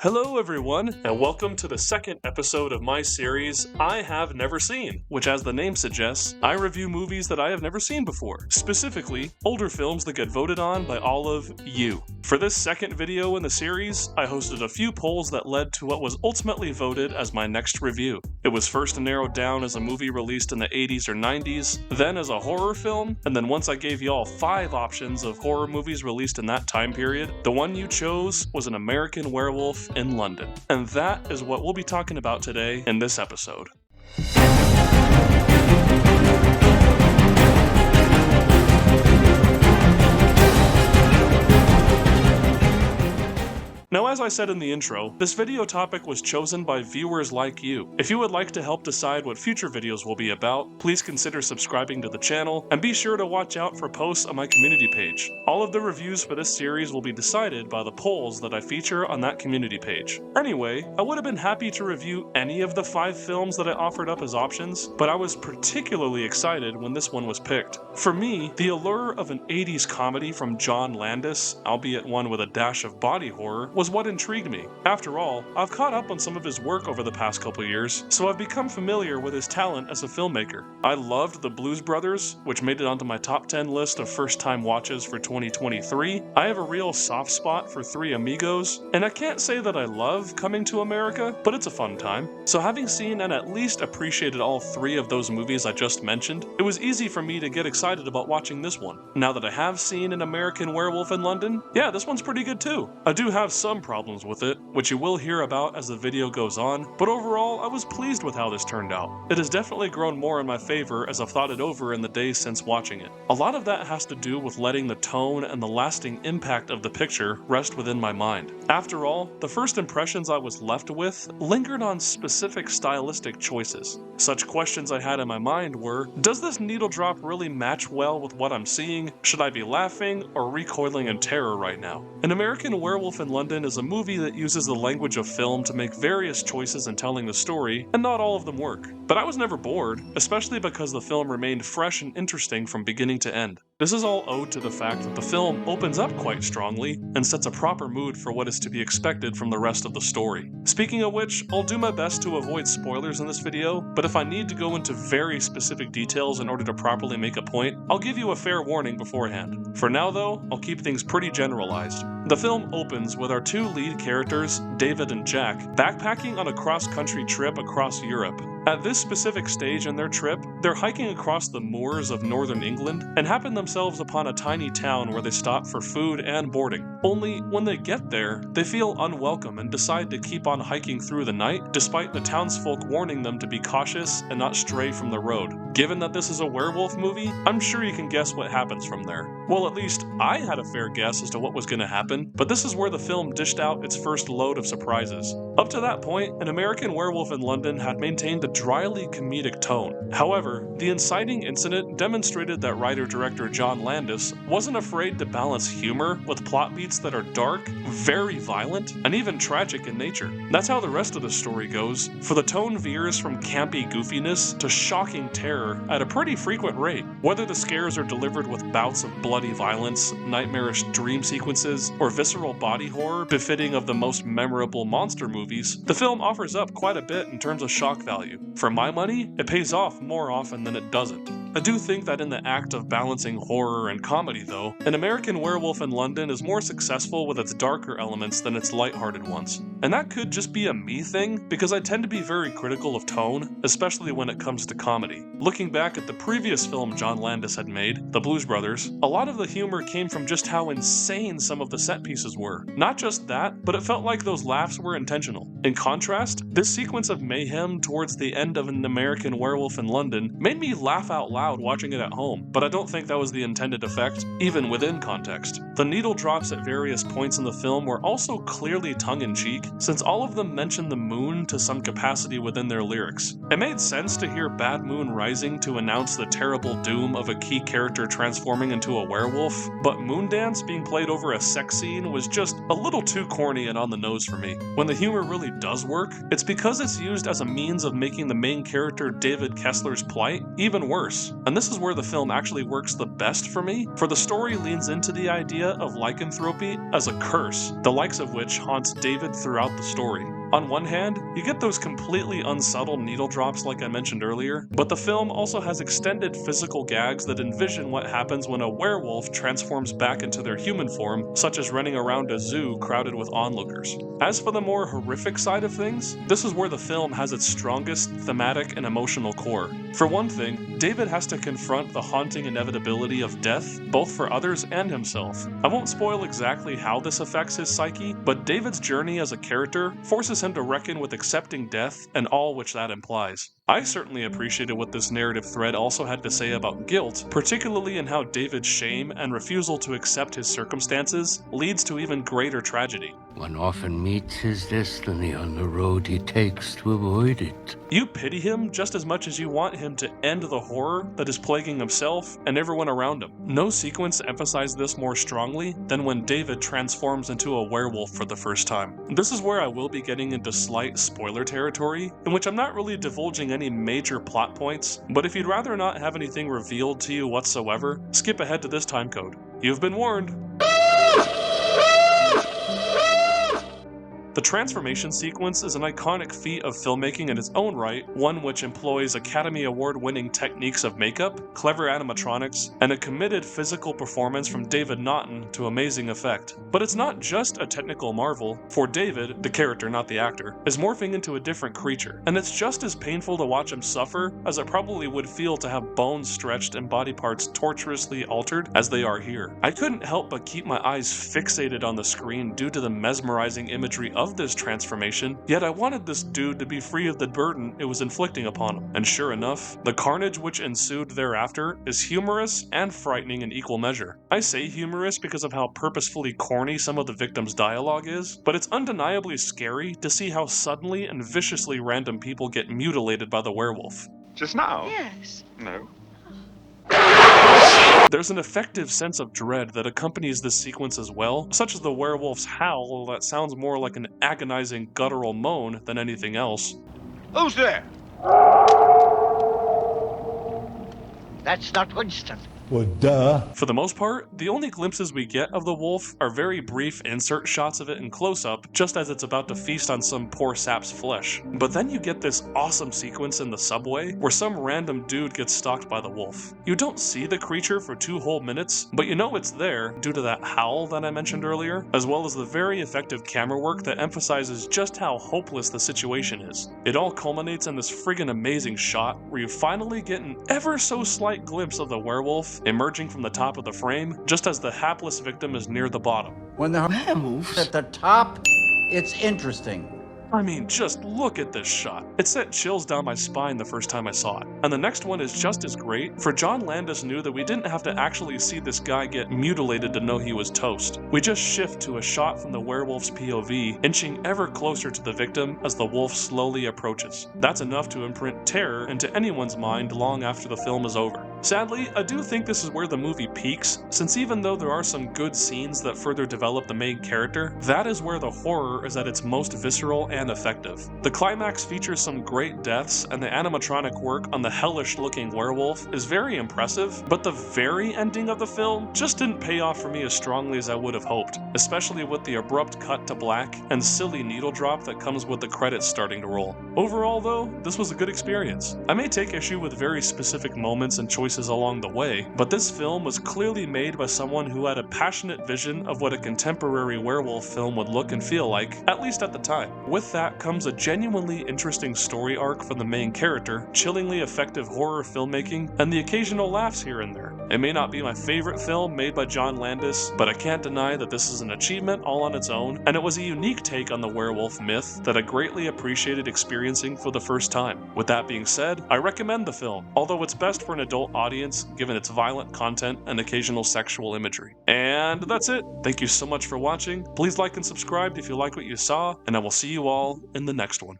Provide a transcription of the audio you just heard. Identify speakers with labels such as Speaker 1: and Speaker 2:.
Speaker 1: Hello everyone, and welcome to the second episode of my series, I Have Never Seen, which as the name suggests, I review movies that I have never seen before, specifically older films that get voted on by all of you. For this second video in the series, I hosted a few polls that led to what was ultimately voted as my next review. It was first narrowed down as a movie released in the 80s or 90s, then as a horror film, and then once I gave y'all 5 options of horror movies released in that time period, the one you chose was An American Werewolf in London. And that is what we'll be talking about today in this episode. Now, as I said in the intro, this video topic was chosen by viewers like you. If you would like to help decide what future videos will be about, please consider subscribing to the channel, and be sure to watch out for posts on my community page. All of the reviews for this series will be decided by the polls that I feature on that community page. Anyway, I would have been happy to review any of the 5 films that I offered up as options, but I was particularly excited when this one was picked. For me, the allure of an 80s comedy from John Landis, albeit one with a dash of body horror, was what intrigued me. After all, I've caught up on some of his work over the past couple years, so I've become familiar with his talent as a filmmaker. I loved The Blues Brothers, which made it onto my top 10 list of first-time watches for 2023. I have a real soft spot for Three Amigos, and I can't say that I love Coming to America, but it's a fun time. So having seen and at least appreciated all 3 of those movies I just mentioned, it was easy for me to get excited about watching this one. Now that I have seen An American Werewolf in London, yeah, this one's pretty good too. I do have some problems with it, which you will hear about as the video goes on, but overall I was pleased with how this turned out. It has definitely grown more in my favor as I've thought it over in the days since watching it. A lot of that has to do with letting the tone and the lasting impact of the picture rest within my mind. After all, the first impressions I was left with lingered on specific stylistic choices. Such questions I had in my mind were, does this needle drop really match well with what I'm seeing? Should I be laughing or recoiling in terror right now? An American Werewolf in London is a movie that uses the language of film to make various choices in telling the story, and not all of them work. But I was never bored, especially because the film remained fresh and interesting from beginning to end. This is all owed to the fact that the film opens up quite strongly and sets a proper mood for what is to be expected from the rest of the story. Speaking of which, I'll do my best to avoid spoilers in this video, but if I need to go into very specific details in order to properly make a point, I'll give you a fair warning beforehand. For now though, I'll keep things pretty generalized. The film opens with our 2 lead characters, David and Jack, backpacking on a cross-country trip across Europe. At this specific stage in their trip, they're hiking across the moors of northern England and happen themselves upon a tiny town where they stop for food and boarding. Only, when they get there, they feel unwelcome and decide to keep on hiking through the night, despite the townsfolk warning them to be cautious and not stray from the road. Given that this is a werewolf movie, I'm sure you can guess what happens from there. Well, at least I had a fair guess as to what was going to happen, but this is where the film dished out its first load of surprises. Up to that point, An American Werewolf in London had maintained a dryly comedic tone. However, the inciting incident demonstrated that writer-director John Landis wasn't afraid to balance humor with plot beats that are dark, very violent, and even tragic in nature. That's how the rest of the story goes, for the tone veers from campy goofiness to shocking terror at a pretty frequent rate. Whether the scares are delivered with bouts of bloody violence, nightmarish dream sequences, or visceral body horror befitting of the most memorable monster movies, the film offers up quite a bit in terms of shock value. For my money, it pays off more often than it doesn't. I do think that in the act of balancing horror and comedy though, An American Werewolf in London is more successful with its darker elements than its lighthearted ones. And that could just be a me thing, because I tend to be very critical of tone, especially when it comes to comedy. Looking back at the previous film John Landis had made, The Blues Brothers, a lot of the humor came from just how insane some of the set pieces were. Not just that, but it felt like those laughs were intentional. In contrast, this sequence of mayhem towards the end of An American Werewolf in London made me laugh out loud watching it at home, but I don't think that was the intended effect, even within context. The needle drops at various points in the film were also clearly tongue-in-cheek, since all of them mention the moon to some capacity within their lyrics. It made sense to hear Bad Moon Rising to announce the terrible doom of a key character transforming into a werewolf, but Moondance being played over a sex scene was just a little too corny and on the nose for me. When the humor really does work, it's because it's used as a means of making the main character David Kessler's plight even worse. werewolves. And this is where the film actually works the best for me, for the story leans into the idea of lycanthropy as a curse, the likes of which haunts David throughout the story. On one hand, you get those completely unsubtle needle drops like I mentioned earlier, but the film also has extended physical gags that envision what happens when a werewolf transforms back into their human form, such as running around a zoo crowded with onlookers. As for the more horrific side of things, this is where the film has its strongest thematic and emotional core. For one thing, David has to confront the haunting inevitability of death, both for others and himself. I won't spoil exactly how this affects his psyche, but David's journey as a character forces him to reckon with accepting death and all which that implies. I certainly appreciated what this narrative thread also had to say about guilt, particularly in how David's shame and refusal to accept his circumstances leads to even greater tragedy.
Speaker 2: One often meets his destiny on the road he takes to avoid it.
Speaker 1: You pity him just as much as you want him to end the horror that is plaguing himself and everyone around him. No sequence emphasized this more strongly than when David transforms into a werewolf for the first time. This is where I will be getting into slight spoiler territory, in which I'm not really divulging any major plot points, but if you'd rather not have anything revealed to you whatsoever, skip ahead to this time code. You've been warned! The transformation sequence is an iconic feat of filmmaking in its own right, one which employs Academy Award-winning techniques of makeup, clever animatronics, and a committed physical performance from David Naughton to amazing effect. But it's not just a technical marvel, for David, the character not the actor, is morphing into a different creature, and it's just as painful to watch him suffer as it probably would feel to have bones stretched and body parts tortuously altered as they are here. I couldn't help but keep my eyes fixated on the screen due to the mesmerizing imagery of this transformation, yet I wanted this dude to be free of the burden it was inflicting upon him. And sure enough, the carnage which ensued thereafter is humorous and frightening in equal measure. I say humorous because of how purposefully corny some of the victims' dialogue is, but it's undeniably scary to see how suddenly and viciously random people get mutilated by the werewolf.
Speaker 3: Just now?
Speaker 4: Yes.
Speaker 3: No.
Speaker 1: There's an effective sense of dread that accompanies this sequence as well, such as the werewolf's howl that sounds more like an agonizing guttural moan than anything else.
Speaker 3: Who's there?
Speaker 5: That's not Winston.
Speaker 6: Well, duh.
Speaker 1: For the most part, the only glimpses we get of the wolf are very brief insert shots of it in close-up, just as it's about to feast on some poor sap's flesh. But then you get this awesome sequence in the subway, where some random dude gets stalked by the wolf. You don't see the creature for 2 whole minutes, but you know it's there due to that howl that I mentioned earlier, as well as the very effective camera work that emphasizes just how hopeless the situation is. It all culminates in this friggin' amazing shot, where you finally get an ever so slight glimpse of the werewolf emerging from the top of the frame, just as the hapless victim is near the bottom.
Speaker 7: When the man moves at the top, it's interesting.
Speaker 1: I mean, just look at this shot. It sent chills down my spine the first time I saw it. And the next one is just as great, for John Landis knew that we didn't have to actually see this guy get mutilated to know he was toast. We just shift to a shot from the werewolf's POV, inching ever closer to the victim as the wolf slowly approaches. That's enough to imprint terror into anyone's mind long after the film is over. Sadly, I do think this is where the movie peaks, since even though there are some good scenes that further develop the main character, that is where the horror is at its most visceral and effective. The climax features some great deaths, and the animatronic work on the hellish-looking werewolf is very impressive, but the very ending of the film just didn't pay off for me as strongly as I would have hoped, especially with the abrupt cut to black and silly needle drop that comes with the credits starting to roll. Overall, though, this was a good experience. I may take issue with very specific moments and choices along the way, but this film was clearly made by someone who had a passionate vision of what a contemporary werewolf film would look and feel like, at least at the time. With that comes a genuinely interesting story arc from the main character, chillingly effective horror filmmaking, and the occasional laughs here and there. It may not be my favorite film made by John Landis, but I can't deny that this is an achievement all on its own, and it was a unique take on the werewolf myth that I greatly appreciated experiencing for the first time. With that being said, I recommend the film, although it's best for an adult audience given its violent content and occasional sexual imagery. And that's it. Thank you so much for watching. Please like and subscribe if you like what you saw, and I will see you all in the next one.